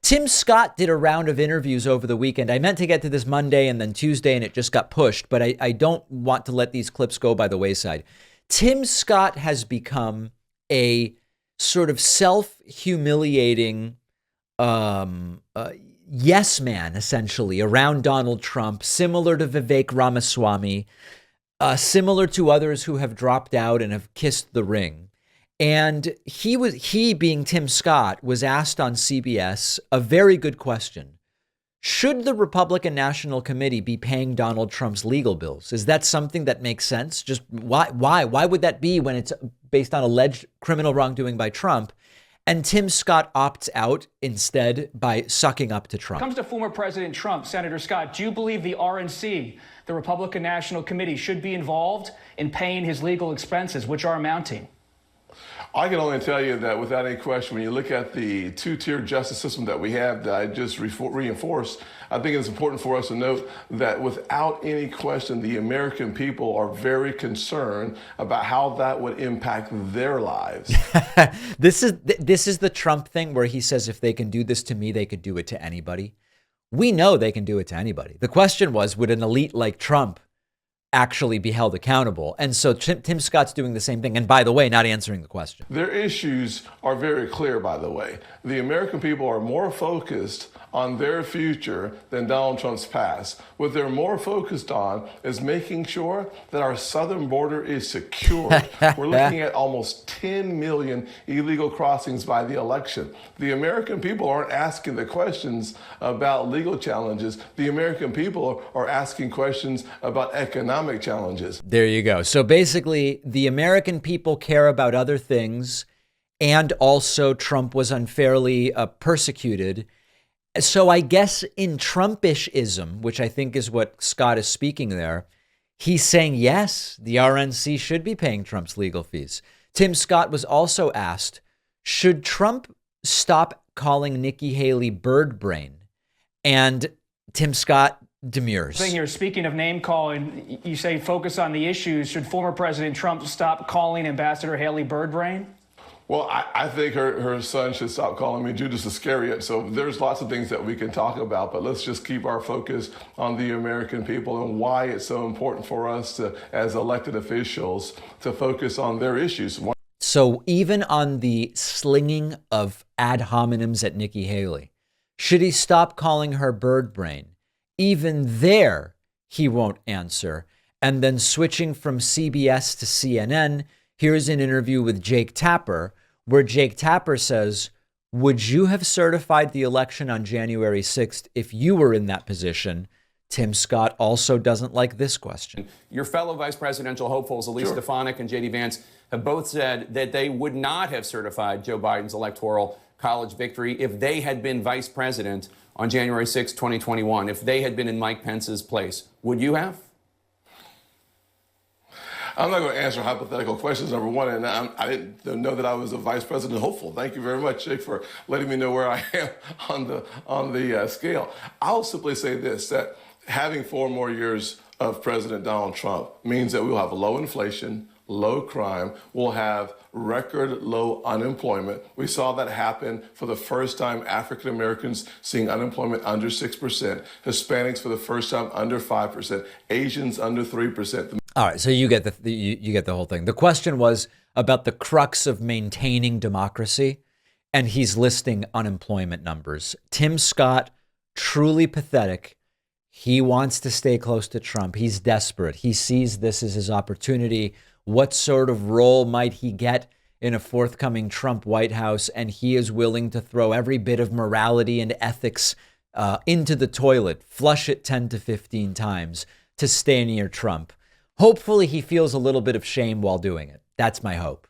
Tim Scott did a round of interviews over the weekend. I meant to get to this Monday and then Tuesday, and it just got pushed, but I don't want to let these clips go by the wayside. Tim Scott has become a sort of self-humiliating yes man, essentially, around Donald Trump, similar to Vivek Ramaswamy, similar to others who have dropped out and have kissed the ring. And he being Tim Scott was asked on CBS a very good question. Should the Republican National Committee be paying Donald Trump's legal bills? Is that something that makes sense? Just why would that be when it's based on alleged criminal wrongdoing by Trump? And Tim Scott opts out instead by sucking up to Trump. When it comes to former President Trump, Senator Scott, do you believe the RNC, the Republican National Committee, should be involved in paying his legal expenses, which are mounting? I can only tell you that without any question, when you look at the two-tier justice system that we have that I just reinforced, I think it's important for us to note that without any question, the American people are very concerned about how that would impact their lives. This is the Trump thing where he says, if they can do this to me, they could do it to anybody. We know they can do it to anybody. The question was, would an elite like Trump actually be held accountable? And so Tim Scott's doing the same thing. And by the way, not answering the question. Their issues are very clear, by the way. The American people are more focused on their future than Donald Trump's past. What they're more focused on is making sure that our southern border is secured. We're looking at almost 10 million illegal crossings by the election. The American people aren't asking the questions about legal challenges. The American people are asking questions about economic challenges. There you go. So basically, the American people care about other things, and also Trump was unfairly persecuted. So I guess in Trumpishism, which I think is what Scott is speaking there, he's saying, yes, the RNC should be paying Trump's legal fees. Tim Scott was also asked, should Trump stop calling Nikki Haley bird brain? And Tim Scott demurs. Thing here, speaking of name calling, you say focus on the issues. Should former President Trump stop calling Ambassador Haley bird brain? Well, I think her son should stop calling me Judas Iscariot. So there's lots of things that we can talk about, but let's just keep our focus on the American people and why it's so important for us to, as elected officials, to focus on their issues. So even on the slinging of ad hominems at Nikki Haley, should he stop calling her bird brain? Even there, he won't answer. And then switching from CBS to CNN, here's an interview with Jake Tapper, where Jake Tapper says, would you have certified the election on January 6th if you were in that position? Tim Scott also doesn't like this question. Your fellow vice presidential hopefuls, Elise Stefanik and J.D. Vance, have both said that they would not have certified Joe Biden's electoral college victory if they had been vice president on January 6, 2021, if they had been in Mike Pence's place. Would you have? I'm not going to answer hypothetical questions, number one, and I didn't know that I was a vice president hopeful. Thank you very much, Jake, for letting me know where I am on the scale. I'll simply say this, that having 4 more years of President Donald Trump means that we'll have low inflation, low crime, we'll have record low unemployment. We saw that happen for the first time, African Americans seeing unemployment under 6%, Hispanics for the first time under 5%, Asians under 3%. All right, so you get the whole thing. The question was about the crux of maintaining democracy, and he's listing unemployment numbers. Tim Scott, truly pathetic. He wants to stay close to Trump. He's desperate. He sees this as his opportunity. What sort of role might he get in a forthcoming Trump White House? And he is willing to throw every bit of morality and ethics into the toilet, flush it 10 to 15 times to stay near Trump. Hopefully he feels a little bit of shame while doing it. That's my hope.